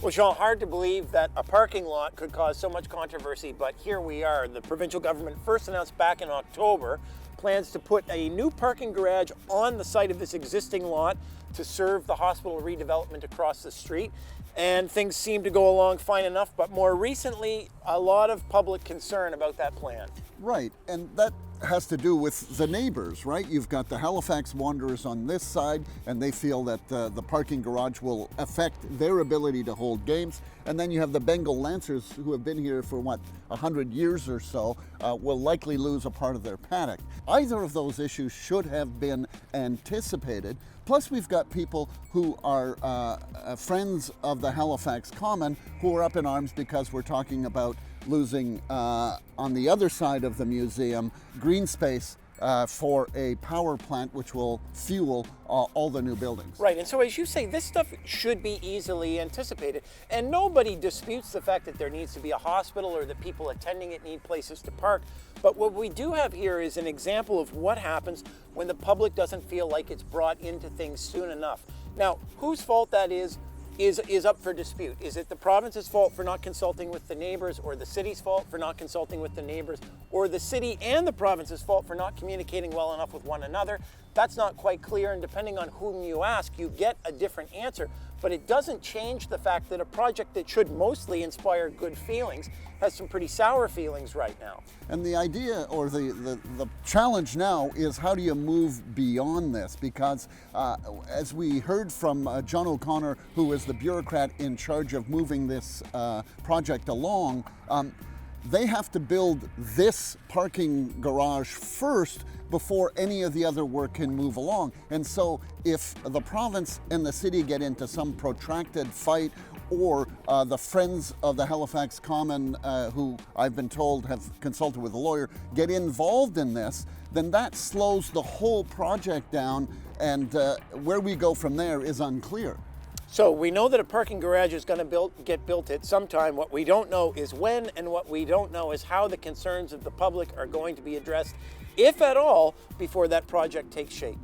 Well, Jean, hard to believe that a parking lot could cause so much controversy, but here we are. The provincial government first announced back in October plans to put a new parking garage on the site of this existing lot to serve the hospital redevelopment across the street. And things seem to go along fine enough, but more recently, a lot of public concern about that plan. Right, and that has to do with the neighbors, right? You've got the Halifax Wanderers on this side, and they feel that the parking garage will affect their ability to hold games. And then you have the Bengal Lancers, who have been here for, 100 years or so, will likely lose a part of their paddock. Either of those issues should have been anticipated. Plus, we've got people who are friends of the Halifax Common who are up in arms because we're talking about losing, on the other side of the museum, green space for a power plant which will fuel all the new buildings. Right, and so as you say, this stuff should be easily anticipated. And nobody disputes the fact that there needs to be a hospital or that people attending it need places to park. But what we do have here is an example of what happens when the public doesn't feel like it's brought into things soon enough. Now, whose fault that is up for dispute. Is it the province's fault for not consulting with the neighbors, or the city's fault for not consulting with the neighbors, or the city and the province's fault for not communicating well enough with one another? That's not quite clear, and depending on whom you ask, you get a different answer. But it doesn't change the fact that a project that should mostly inspire good feelings has some pretty sour feelings right now. And the idea, or the challenge now, is how do you move beyond this? Because as we heard from John O'Connor, who is the bureaucrat in charge of moving this project along, they have to build this parking garage first before any of the other work can move along. And so if the province and the city get into some protracted fight, or the friends of the Halifax Common, who I've been told have consulted with a lawyer, get involved in this, then that slows the whole project down, and where we go from there is unclear. So we know that a parking garage is going to get built at some time. What we don't know is when, and what we don't know is how the concerns of the public are going to be addressed, if at all, before that project takes shape.